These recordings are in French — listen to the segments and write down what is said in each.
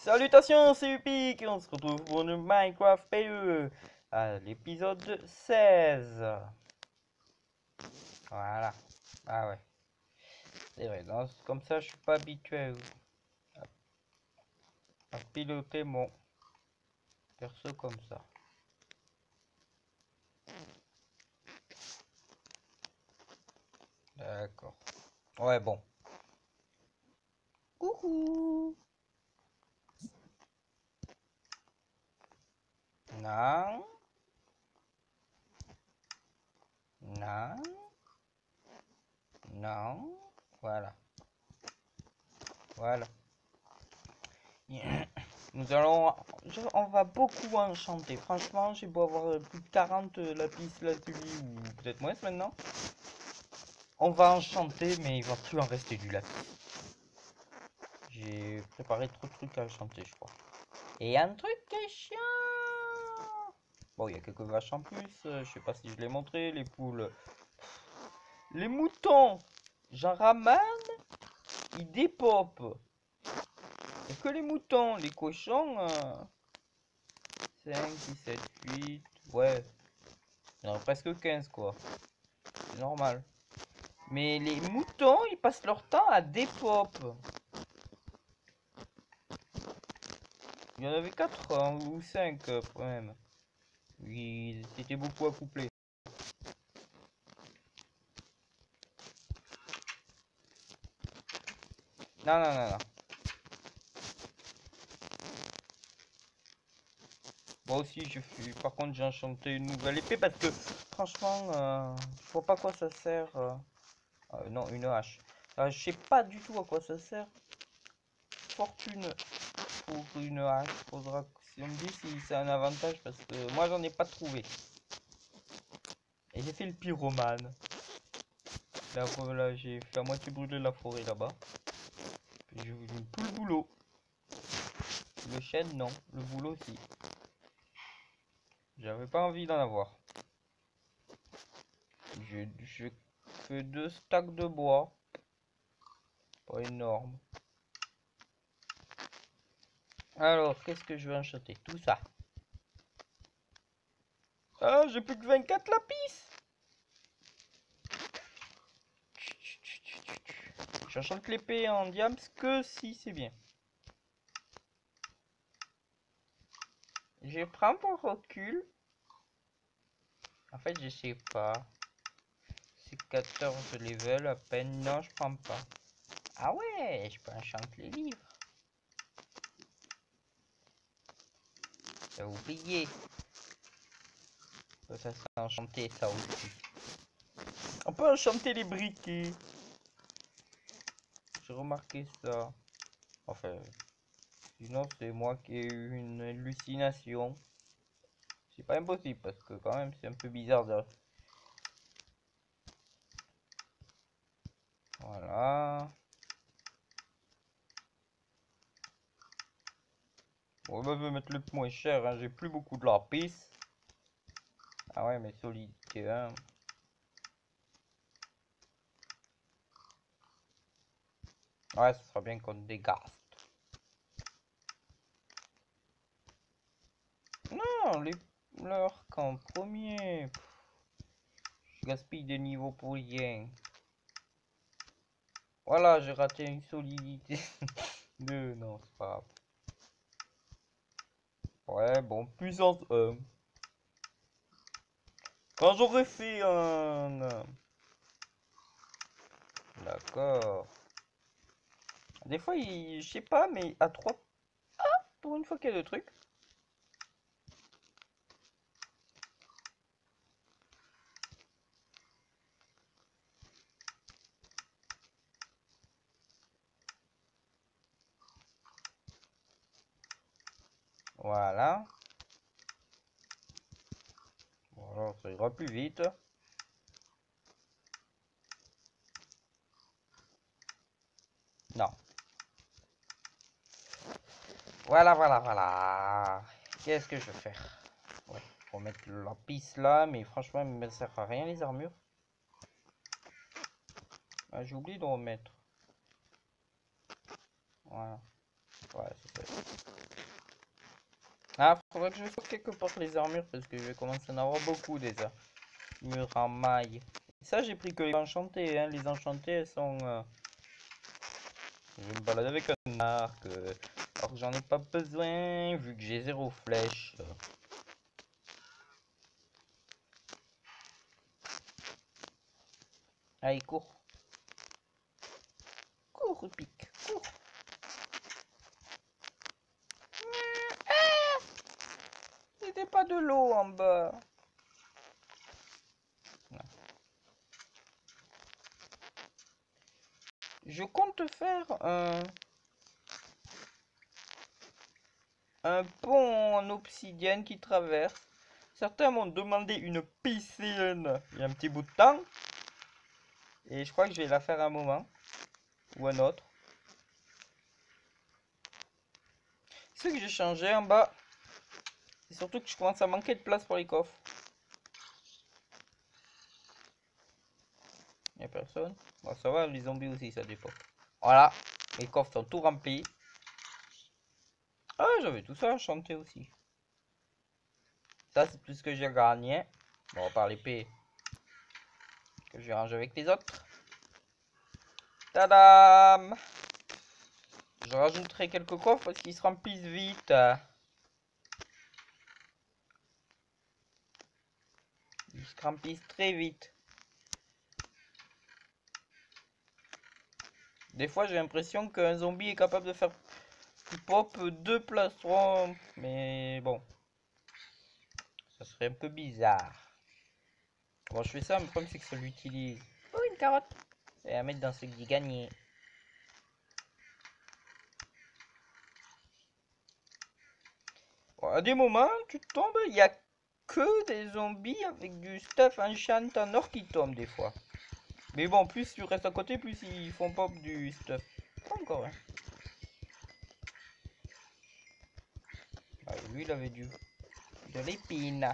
Salutations, c'est Upic et on se retrouve pour le Minecraft PE à l'épisode 16. Voilà. Ah ouais. C'est vrai, comme ça je suis pas habitué à piloter mon perso comme ça. D'accord. Ouais, bon. Coucou. Non. Non. Non. Voilà. Voilà. On va beaucoup enchanter. Franchement, j'ai beau avoir plus de 40 lapis lazuli ou peut-être moins maintenant. On va enchanter, mais il va plus en rester du lapis. J'ai préparé trop de trucs à enchanter, je crois. Et un truc qui est chiant. Bon, il y a quelques vaches en plus. Je sais pas si je l'ai montré. Les poules. Les moutons. J'en ramène. Ils dépopent. Et que les moutons. Les cochons. 5, 6, 7, 8. Ouais. Il y en a presque 15, quoi. C'est normal. Mais les moutons, ils passent leur temps à dépop. Il y en avait 4 hein, ou 5 quand même. Oui, c'était beaucoup à coupler. Non, non, non, non. Moi aussi, par contre, j'ai enchanté une nouvelle épée parce que, franchement, je vois pas à quoi ça sert. Non, une hache. Je sais pas du tout à quoi ça sert. Fortune pour une hache. Faudra si on me dit si c'est un avantage parce que moi, j'en ai pas trouvé. Et j'ai fait le pyromane. Là, voilà, j'ai fait à moitié brûler la forêt là-bas. J'ai voulu tout le boulot. Le chêne, non. Le boulot, aussi. J'avais pas envie d'en avoir. J'ai que 2 stacks de bois. Pas énorme. Alors, qu'est-ce que je vais enchanter? Tout ça. Ah, j'ai plus que 24 lapis. J'enchante l'épée en diams que si c'est bien. Je prends pour recul. En fait, je sais pas. C'est 14 level à peine. Non, je prends pas. Ah ouais, je peux enchanter les livres. J'avais oublié. Ça serait enchanté, ça aussi. On peut enchanter les briquets. J'ai remarqué ça. Enfin, sinon c'est moi qui ai eu une hallucination. C'est pas impossible parce que quand même c'est un peu bizarre de... Voilà. Bon, bah, je vais mettre le moins cher, hein. J'ai plus beaucoup de lapis. Ah ouais, mais solidité, hein. Ouais, ce sera bien qu'on dégaste. Non, les fleurs qu'en premier. Je gaspille des niveaux pour rien. Voilà, j'ai raté une solidité. Non, c'est pas grave. Ouais, bon, puissance 1. Quand j'aurais fait un... D'accord. Des fois, je sais pas, mais à 3... Ah, pour une fois qu'il y a le truc. Voilà. Voilà, ça ira plus vite. Non. Voilà, voilà, voilà. Qu'est-ce que je vais faire? Ouais, faut mettre la piste là, mais franchement, il me sert à rien les armures. Ah, j'ai oublié de remettre. Voilà. Ouais, c'est ça. Ah, faudrait que je fasse quelque part les armures parce que je vais commencer à en avoir beaucoup déjà. Mur en maille. Ça, j'ai pris que les enchantées, hein. Les enchantées, elles sont. Je me balade avec un arc. Alors que j'en ai pas besoin vu que j'ai 0 flèche. Allez, cours. Cours, pique. Cours. C'était pas de l'eau en bas. Je compte faire un pont en obsidienne qui traverse. Certains m'ont demandé une piscine il y a un petit bout de temps. Et je crois que je vais la faire un moment. Ou un autre. Ce que j'ai changé en bas, c'est surtout que je commence à manquer de place pour les coffres. Il n'y a personne. Bon, ça va, les zombies aussi, ça dépend. Voilà, les coffres sont tout remplis. Ah, j'avais tout ça à chanter aussi. Ça, c'est tout ce que j'ai gagné. Bon, par l'épée que je vais ranger avec les autres. Tadam! Je rajouterai quelques coffres parce qu'ils se remplissent vite. Ils se remplissent très vite. Des fois, j'ai l'impression qu'un zombie est capable de faire pop 2 plastrons. Mais bon, ça serait un peu bizarre. Bon, je fais ça, mais le problème, c'est que ça l'utilise. Oh, une carotte! Et à mettre dans ce que j'ai gagné. Bon, à des moments, tu tombes, il n'y a que des zombies avec du stuff enchant en or qui tombent des fois. Mais bon, plus tu restes à côté, plus ils font pop du stuff. Pas encore, hein. Ah, lui, il avait de l'épine.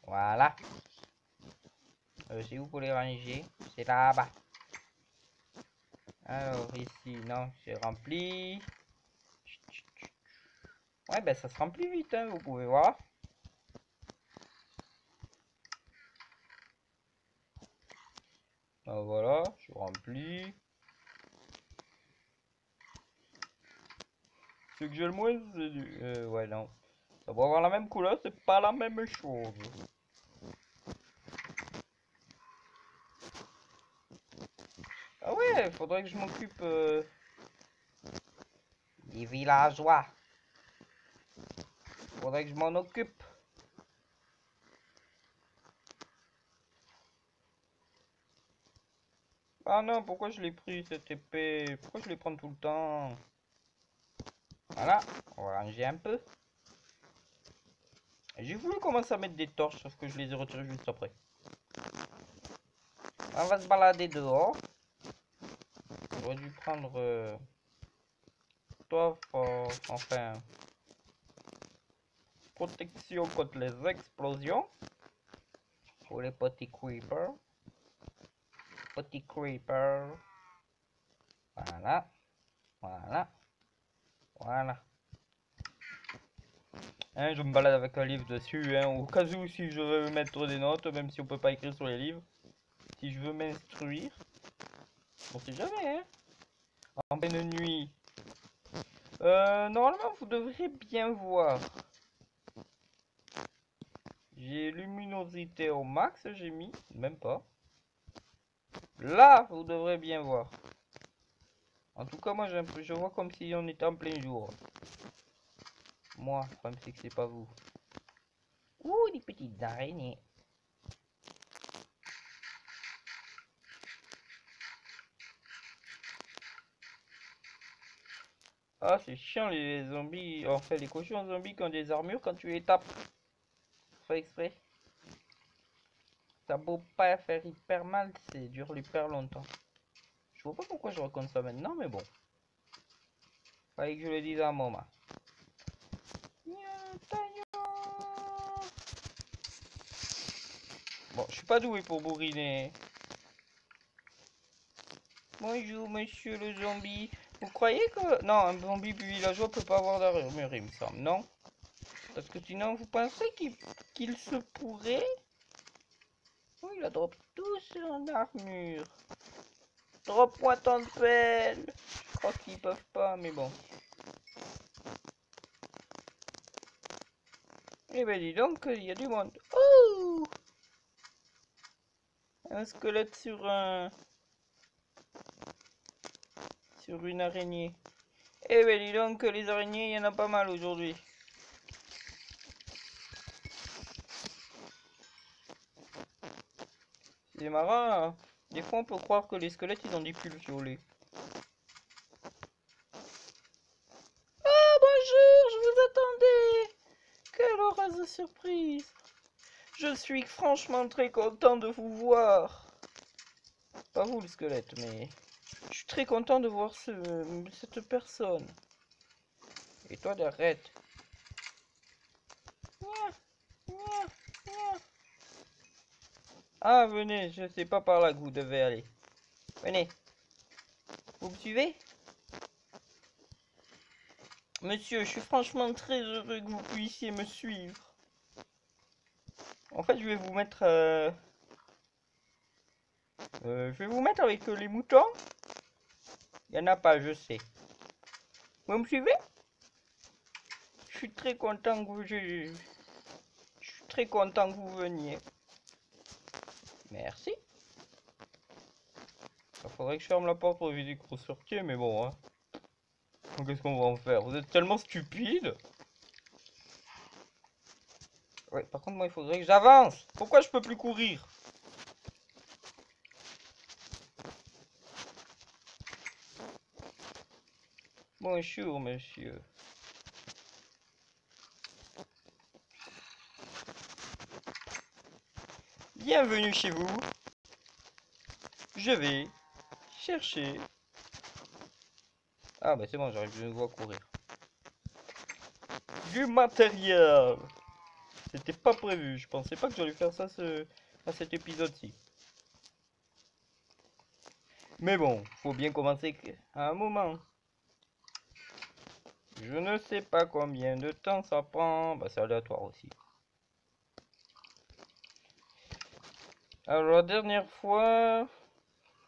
Voilà. C'est où pour les ranger? C'est là-bas. Alors, ici, non, c'est rempli. Ouais, ben ça se remplit vite, hein, vous pouvez voir. Ah, voilà, je remplis. Ce que j'ai le moins, c'est du... ouais, non. Ça va avoir la même couleur, c'est pas la même chose. Ah ouais, faudrait que je m'occupe des villageois. Faudrait que je m'en occupe. Ah non, pourquoi je l'ai pris cette épée? Pourquoi je les prends tout le temps? Voilà, on va ranger un peu. J'ai voulu commencer à mettre des torches, sauf que je les ai retirées juste après. On va se balader dehors. J'aurais dû prendre toi, enfin, protection contre les explosions. Pour les petits creepers. Petit creeper. Voilà. Voilà. Voilà. Hein, je me balade avec un livre dessus, hein, au cas où si je veux mettre des notes, même si on peut pas écrire sur les livres. Si je veux m'instruire. On sait jamais, hein. En pleine nuit. Normalement, vous devrez bien voir. J'ai luminosité au max, j'ai mis. Même pas. Là, vous devrez bien voir. En tout cas, moi, je vois comme si on était en plein jour. Moi, le problème, c'est que c'est pas vous. Ouh, des petites araignées. Ah, c'est chiant, les zombies. Enfin, les cochons zombies qui ont des armures quand tu les tapes. Fais exprès. Ça beau pas faire hyper mal, c'est dure hyper longtemps. Je vois pas pourquoi je raconte ça maintenant, mais bon. Fallait que je le dise à un moment. Bon, je suis pas doué pour bourriner. Bonjour, monsieur le zombie. Vous croyez que... Non, un zombie villageois peut pas avoir d'armure, il me semble, non? Parce que sinon, vous pensez qu'il se pourrait... Oui, il a drop tout son armure. Drop-moi ton pelle. Je crois qu'ils peuvent pas, mais bon. Eh ben dis donc, il y a du monde. Oh! Un squelette sur une araignée. Eh ben dis donc, les araignées, il y en a pas mal aujourd'hui. C'est marrant, hein. Des fois on peut croire que les squelettes ils ont des pulls violets. Ah bonjour, je vous attendais. Quelle heureuse surprise. Je suis franchement très content de vous voir. Pas vous le squelette, mais je suis très content de voir cette personne. Et toi d'arrête. Ah venez, je sais pas par là que vous devez aller. Venez. Vous me suivez? Monsieur, je suis franchement très heureux que vous puissiez me suivre. En fait, je vais vous mettre... je vais vous mettre avec les moutons. Il n'y en a pas, je sais. Vous me suivez? Je suis très content que je suis très content que vous veniez. Merci. Il faudrait que je ferme la porte pour éviter que vous sortiez, mais bon, hein. Qu'est-ce qu'on va en faire? Vous êtes tellement stupide. Ouais, par contre, moi, il faudrait que j'avance. Pourquoi je peux plus courir? Bonjour, monsieur. Bienvenue chez vous. Je vais chercher... Ah, bah c'est bon, j'arrive de nouveau à courir. Du matériel. C'était pas prévu. Je pensais pas que j'allais faire ça à cet épisode-ci. Mais bon, faut bien commencer à un moment. Je ne sais pas combien de temps ça prend. Bah, c'est aléatoire aussi. Alors, la dernière fois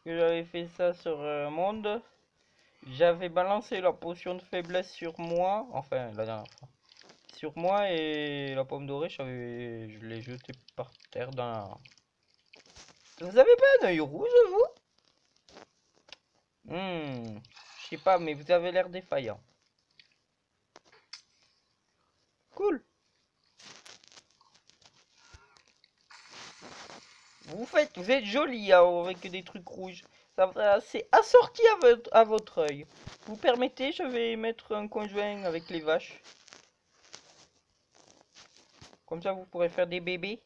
que j'avais fait ça sur un monde, j'avais balancé la potion de faiblesse sur moi. Enfin, la dernière fois. Sur moi et la pomme dorée, je l'ai jetée par terre dans... Vous avez pas un œil rouge, vous? Je sais pas, mais vous avez l'air défaillant. Cool. Vous êtes joli hein, avec des trucs rouges. C'est assorti à votre œil. Vous permettez, je vais mettre un conjoint avec les vaches. Comme ça, vous pourrez faire des bébés.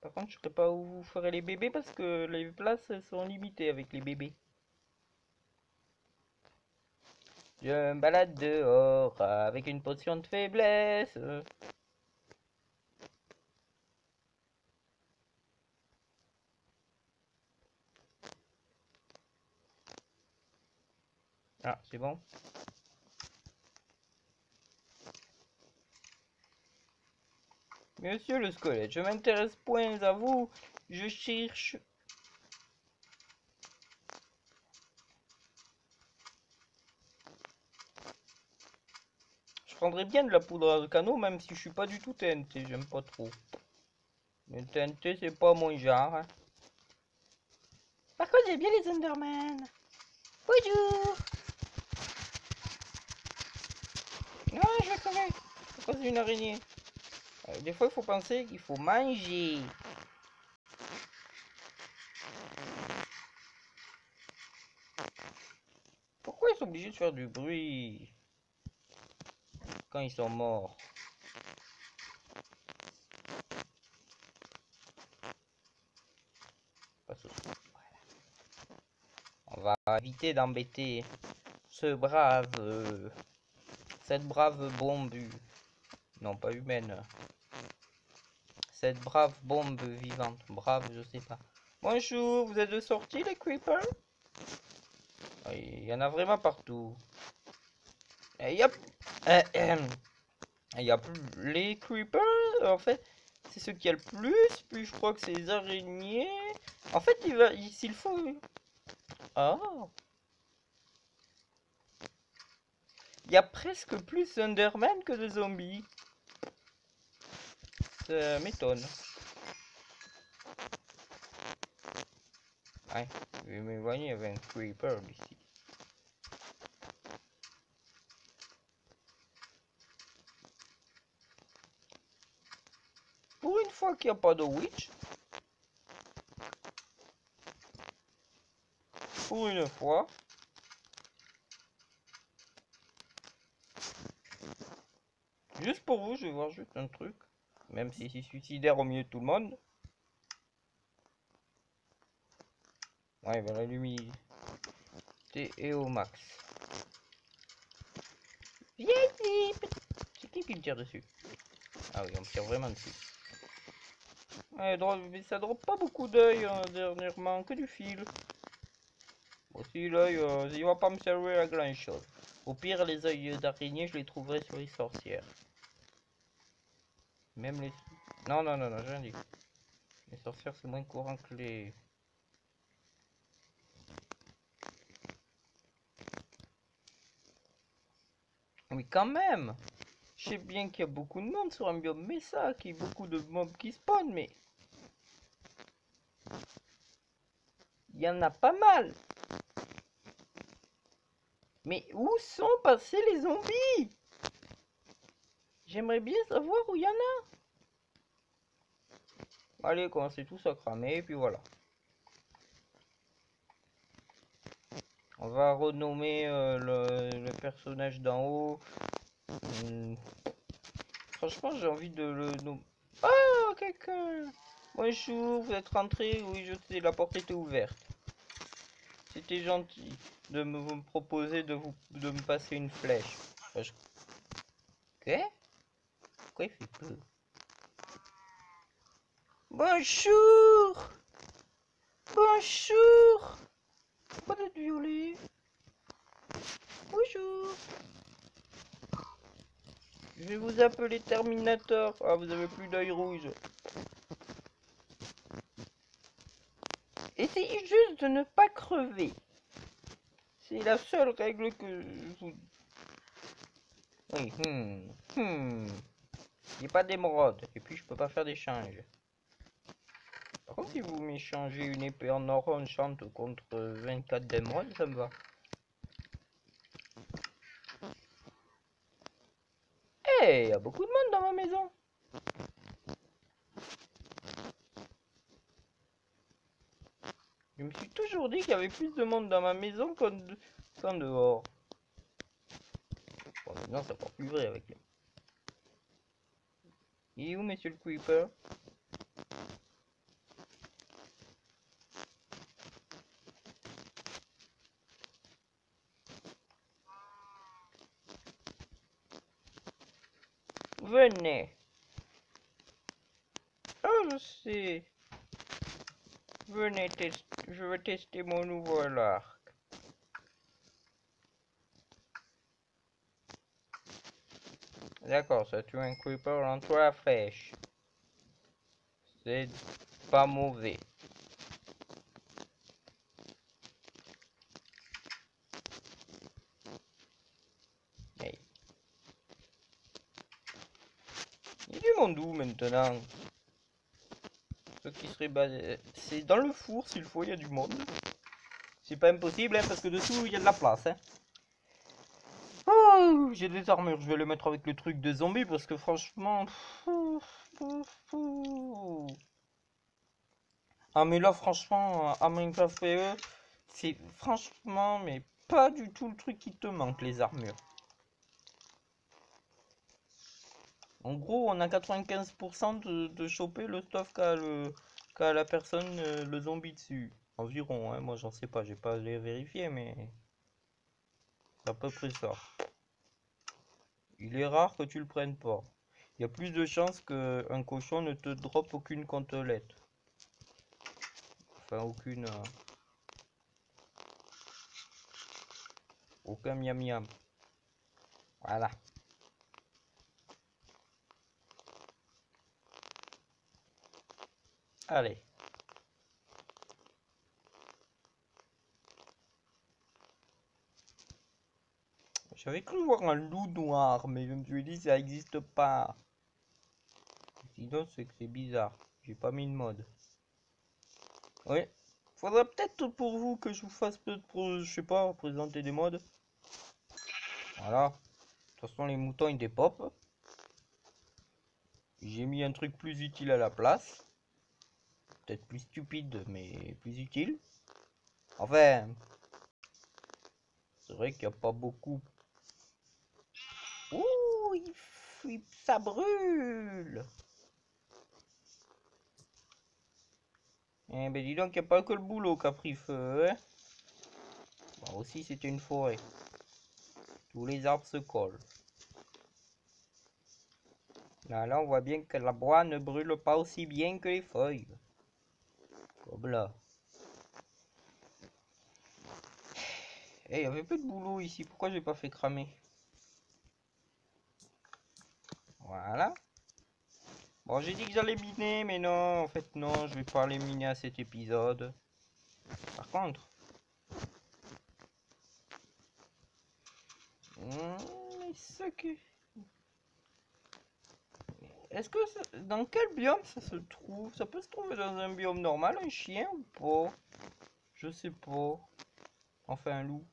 Par contre, je ne sais pas où vous ferez les bébés parce que les places sont limitées avec les bébés. Je me balade dehors avec une potion de faiblesse. Ah, c'est bon. Monsieur le squelette, je m'intéresse point à vous. Je cherche... Je prendrais bien de la poudre à canot, même si je suis pas du tout TNT, j'aime pas trop. Le TNT, c'est pas mon genre. Hein. Par contre, j'aime bien les Enderman. Bonjour. Non, je vais crever. C'est pas une araignée. Des fois, il faut penser qu'il faut manger. Pourquoi ils sont obligés de faire du bruit quand ils sont morts? On va éviter d'embêter ce cette brave bombe. Non, pas humaine. cette brave bombe vivante. Brave, je sais pas. Bonjour, vous êtes de sortie les creepers? Il y en a vraiment partout. Et hop. Il y a les creepers, en fait, c'est ce qu'il y a le plus. Puis je crois que c'est les araignées. En fait, s'il faut. Oh. Il y a presque plus d'Enderman que de zombies. Ça m'étonne. Ouais, je vais m'éloigner avec un creeper ici. Pour une fois qu'il n'y a pas de witch. Pour une fois. Juste pour vous, je vais voir juste un truc. Même si c'est suicidaire au milieu de tout le monde. Ouais, ben la lumière est au max. Viens ici. C'est qui me tire dessus? Ah oui, on me tire vraiment dessus. Ouais, mais ça drop pas beaucoup d'œil dernièrement, que du fil. Aussi l'œil, il va pas me servir à grand chose. Au pire, les œils d'araignée, je les trouverai sur les sorcières. Même les... Non, non, non, non, j'ai rien dit. Les sorcières, c'est moins courant que les... Oui, quand même. Je sais bien qu'il y a beaucoup de monde sur un biome, mais ça, qu'il y a beaucoup de mobs qui spawnent, mais... Il y en a pas mal. Mais où sont passés les zombies? J'aimerais bien savoir où il y en a. Allez, commencez tous à cramer, et puis voilà. On va renommer le personnage d'en haut. Franchement, j'ai envie de le nommer. Oh, quelqu'un! Bonjour, vous êtes rentré? Oui, je sais, la porte était ouverte. C'était gentil de me proposer de me passer une flèche. Quoi? Pourquoi il fait peu? Bonjour! Bonjour! Pourquoi d'être violet? Bonjour! Je vais vous appeler Terminator. Ah, vous avez plus d'œil rouge. Essayez juste de ne pas crever. C'est la seule règle que vous... Oui, J'ai pas d'émeraude. Et puis, je peux pas faire d'échange. Par contre, si vous m'échangez une épée en or enchante contre 24 d'émeraude, ça me va. Eh, y a beaucoup de monde dans ma maison. Je me suis toujours dit qu'il y avait plus de monde dans ma maison qu'en dehors. Bon, maintenant, c'est encore plus vrai avec lui. Il est où, monsieur le Creeper? Venez. Oh, je sais. Venez tester. Je vais tester mon nouveau arc. D'accord, ça tue un creeper en 3 flèches. C'est pas mauvais. Hey. Il y a du monde où maintenant? Ce qui serait basé... C'est dans le four s'il faut, il y a du monde. C'est pas impossible, hein, parce que dessous il y a de la place. Hein. Oh, j'ai des armures, je vais les mettre avec le truc des zombies parce que franchement... Ah mais là franchement, à Minecraft PE, c'est franchement mais pas du tout le truc qui te manque, les armures. En gros, on a 95% de choper le stuff qu'a la personne, le zombie dessus. Environ, hein, moi j'en sais pas, j'ai pas les vérifier, mais c'est à peu près ça. Il est rare que tu le prennes pas. Il y a plus de chances qu'un cochon ne te droppe aucune côtelette. Enfin, aucun miam miam. Voilà. Allez. J'avais cru voir un loup noir, mais je me suis dit ça n'existe pas. Sinon, c'est que c'est bizarre. J'ai pas mis de mode. Oui. Faudrait peut-être pour vous que je vous fasse peut-être, je sais pas, présenter des modes. Voilà. De toute façon, les moutons ils dépopent. J'ai mis un truc plus utile à la place. Peut-être plus stupide, mais plus utile. Enfin, c'est vrai qu'il n'y a pas beaucoup. Ouh, ça brûle. Eh ben dis donc, il n'y a pas que le boulot qui a pris feu, hein. Bon, aussi, c'était une forêt. Tous les arbres se collent. Là, on voit bien que la bois ne brûle pas aussi bien que les feuilles. Comme là. Eh, il y avait peu de boulot ici. Pourquoi j'ai pas fait cramer? Voilà. Bon, j'ai dit que j'allais miner, mais non, en fait, non, je vais pas les miner à cet épisode. Par contre... mais ce que... Est-ce que... Dans quel biome ça se trouve? Ça peut se trouver dans un biome normal, un chien ou pas? Je sais pas. Enfin, un loup.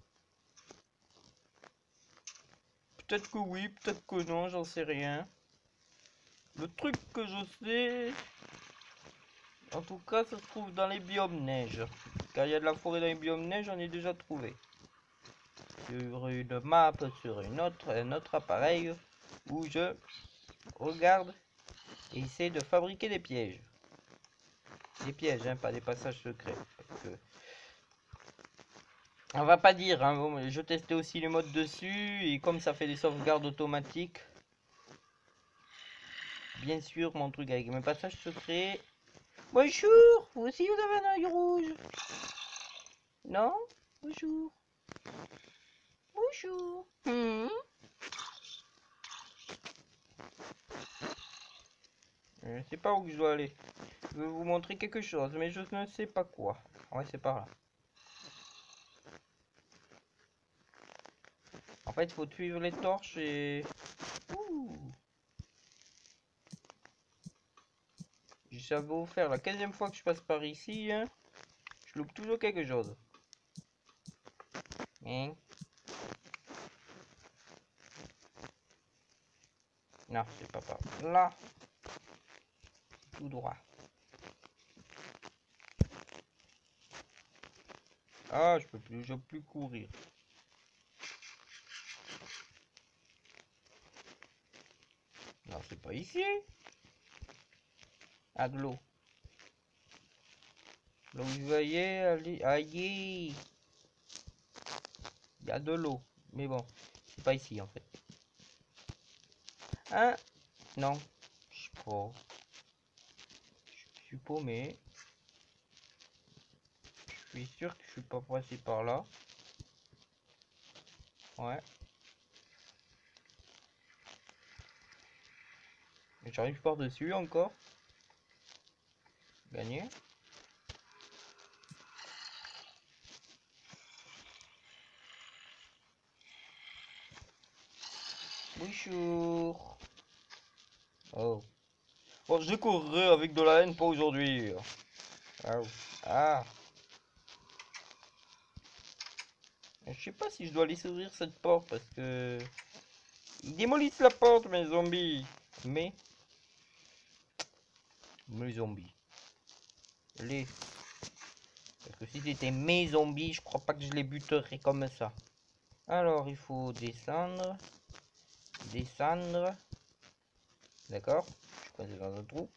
Peut-être que oui, peut-être que non, j'en sais rien. Le truc que je sais... En tout cas, ça se trouve dans les biomes neige. Car il y a de la forêt dans les biomes neige, j'en ai déjà trouvé. Sur une map, sur un autre appareil, où je regarde et essaie de fabriquer des pièges. Des pièges, hein, pas des passages secrets. Parce que... On va pas dire, hein, bon, je testais aussi les modes dessus, et comme ça fait des sauvegardes automatiques, bien sûr, mon truc avec mes passages secrets... Bonjour, vous aussi vous avez un œil rouge? Non? Bonjour. Bonjour. Je ne sais pas où je dois aller. Je vais vous montrer quelque chose, mais je ne sais pas quoi. Ouais, c'est par là. En fait, il faut suivre les torches et... Ouh. Ça va vous faire la 15e fois que je passe par ici, hein. Je loupe toujours quelque chose. Hein? Non, c'est pas par là. Tout droit. Ah, je peux plus courir. Non, c'est pas ici. Ah, de l'eau. Là où je vais aller. Aïe. Il y a de l'eau. Mais bon, c'est pas ici en fait. Hein? Non. Je sais pas. Je suis paumé. Je suis sûr que je suis pas passé par là. Ouais. Mais j'arrive par dessus encore. Gagné. Bonjour. Oh. Bon, je courrai avec de la haine, pas aujourd'hui. Ah. Ah. Je sais pas si je dois laisser ouvrir cette porte parce que... Ils démolissent la porte, mes zombies. Mais... Mes zombies. Les... Parce que si c'était mes zombies, je crois pas que je les buterais comme ça. Alors, il faut descendre. Descendre. D'accord. Je suis coincé dans un trou.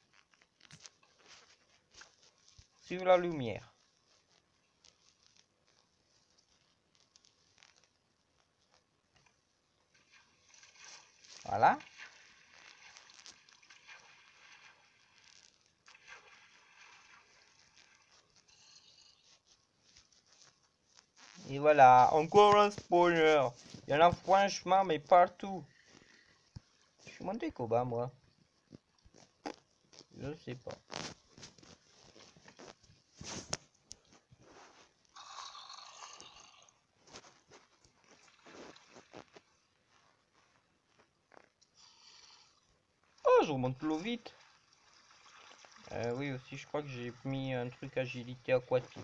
Suivre la lumière. Voilà. Et voilà, encore un spawner. Il y en a franchement, mais partout. Je suis monté qu'au bas, moi. Je sais pas. Oh, je remonte l'eau vite. Oui, aussi, je crois que j'ai mis un truc agilité aquatique.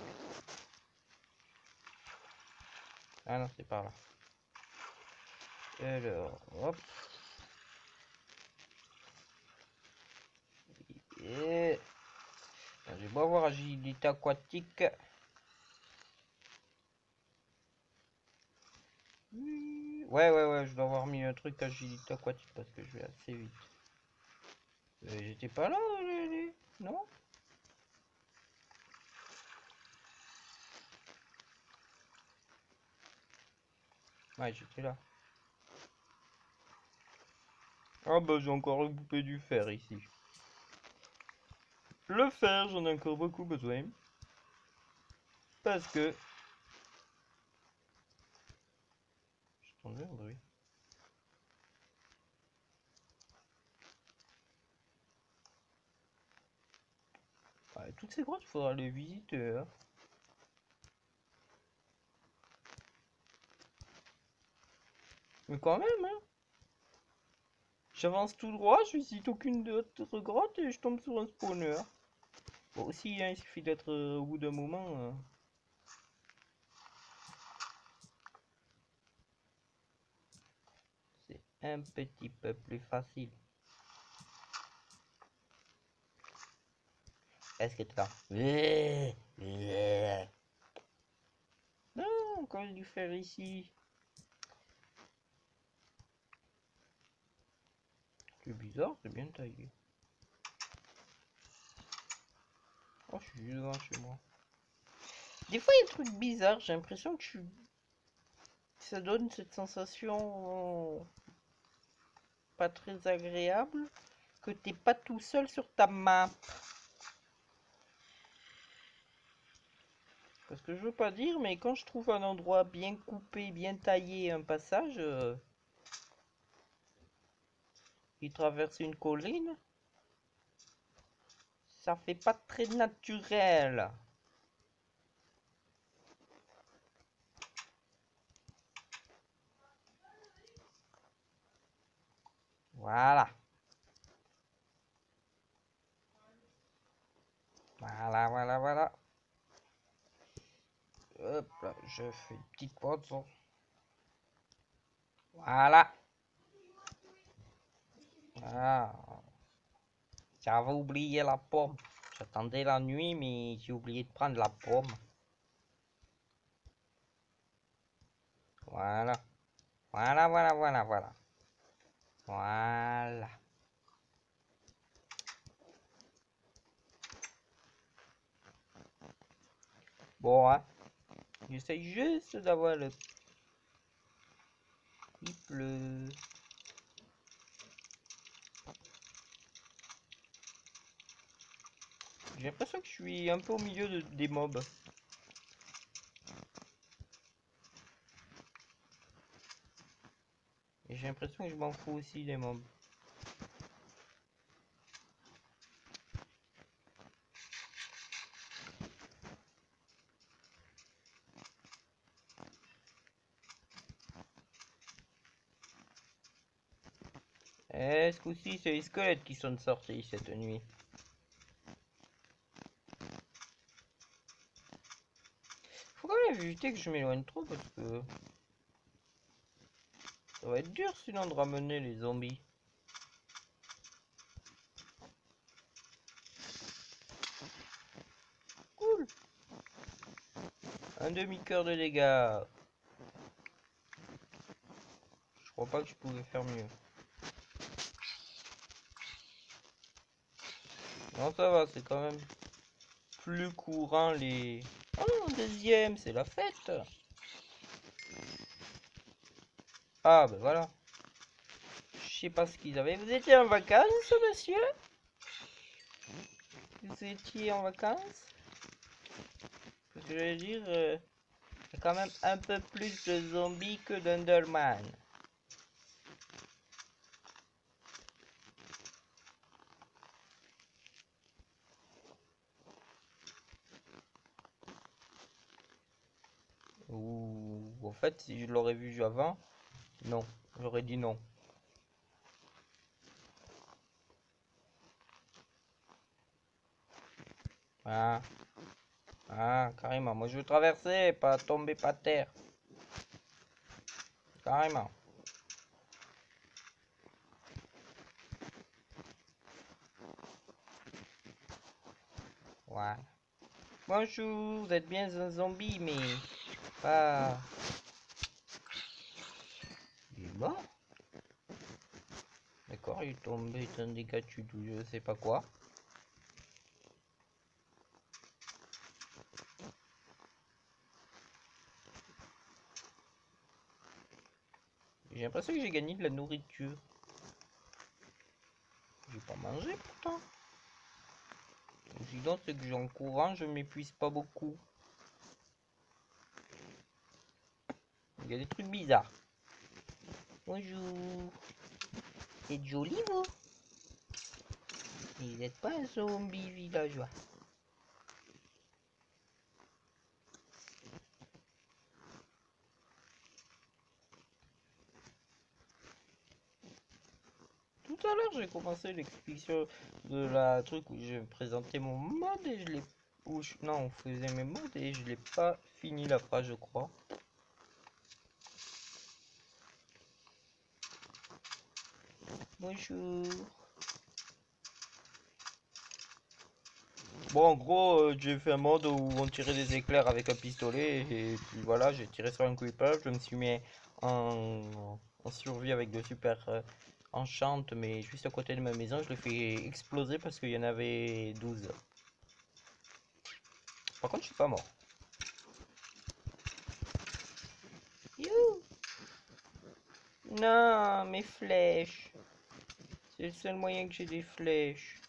Ah non, c'est par là. Alors, hop. Et... Je vais pas avoir agilité aquatique. Ouais, je dois avoir mis un truc agilité aquatique parce que je vais assez vite. J'étais pas là, non? Ouais, j'étais là. Ah bah j'ai encore recoupé du fer ici. Le fer, j'en ai encore beaucoup besoin. Parce que... J'ai entendu un bruit. Ouais, toutes ces grottes, il faudra les visiter. Hein. Mais quand même, hein. J'avance tout droit, je visite aucune d'autres grottes et je tombe sur un spawner. Bon, aussi, hein, il suffit d'être au bout d'un moment. C'est un petit peu plus facile. Est-ce que tu t'as... Non, encore du fer ici. C'est bizarre, c'est bien taillé. Oh, je suis juste devant chez moi. Des fois, il y a des trucs bizarres. J'ai l'impression que ça donne cette sensation pas très agréable. Que t'es pas tout seul sur ta map. Parce que je veux pas dire, mais quand je trouve un endroit bien coupé, bien taillé, un passage, qui traverse une colline, ça fait pas très naturel. Voilà. Voilà. Hop là, je fais une petite pause. Voilà. Ah, j'avais oublié la pomme. J'attendais la nuit, mais j'ai oublié de prendre la pomme. Voilà. Voilà. Voilà. Bon, hein. J'essaye juste d'avoir le... Il pleut. J'ai l'impression que je suis un peu au milieu des mobs. Et j'ai l'impression que je m'en fous aussi des mobs. Ce coup-ci, c'est les squelettes qui sont sortis cette nuit. Faut quand même éviter que je m'éloigne trop parce que... Ça va être dur sinon de ramener les zombies. Cool. Un demi-cœur de dégâts. Je crois pas que je pouvais faire mieux. Non, ça va, c'est quand même plus courant les... Oh, deuxième, c'est la fête. Ah, ben voilà. Je sais pas ce qu'ils avaient. Vous étiez en vacances, monsieur? Vous étiez en vacances? Parce que j'allais dire... Il y a quand même un peu plus de zombies que d'Enderman. Ou en fait, si je l'aurais vu avant, non, j'aurais dit non. Ah, ah, carrément. Moi, je veux traverser, pas tomber par terre. Carrément. Voilà. Bonjour, vous êtes bien un zombie, mais pas... Il est mort. D'accord, il est tombé dans des gâchis ou je sais pas quoi. J'ai l'impression que j'ai gagné de la nourriture. J'ai pas mangé pourtant. Sinon, c'est que en courant, je m'épuise pas beaucoup. Il y a des trucs bizarres. Bonjour. C'est joli, vous. Vous n'êtes pas un zombie villageois. Tout à l'heure, j'ai commencé l'explication de la truc où je présentais mon mode et je l'ai... Non, on faisait mes modes et je l'ai pas fini la phrase, je crois. Bonjour. Bon, en gros, j'ai fait un mode où on tirait des éclairs avec un pistolet et puis voilà, j'ai tiré sur un creeper, je me suis mis en survie avec de super enchantes, mais juste à côté de ma maison, je l'ai fait exploser parce qu'il y en avait 12. Par contre, je suis pas mort. You. Non, mes flèches. C'est le seul moyen que j'ai des flèches.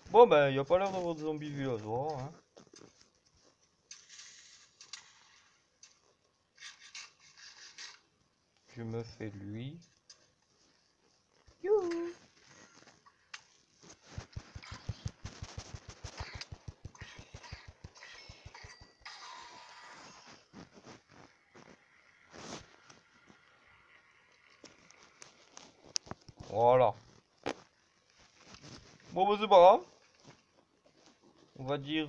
Bon, ben, il a pas l'air d'avoir de zombies villageois, hein. Je me fais lui. You. Voilà. Bon, bah, c'est pas grave. On va dire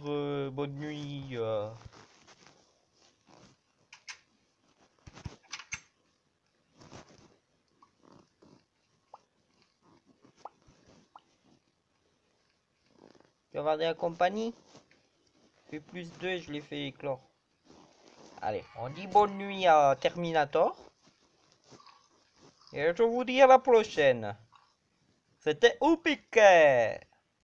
bonne nuit. Tu vas regarder la compagnie? Fait plus 2 et je l'ai fait éclore. Allez, on dit bonne nuit à Terminator. Et je vous dis à la prochaine. C'était Oupiquet.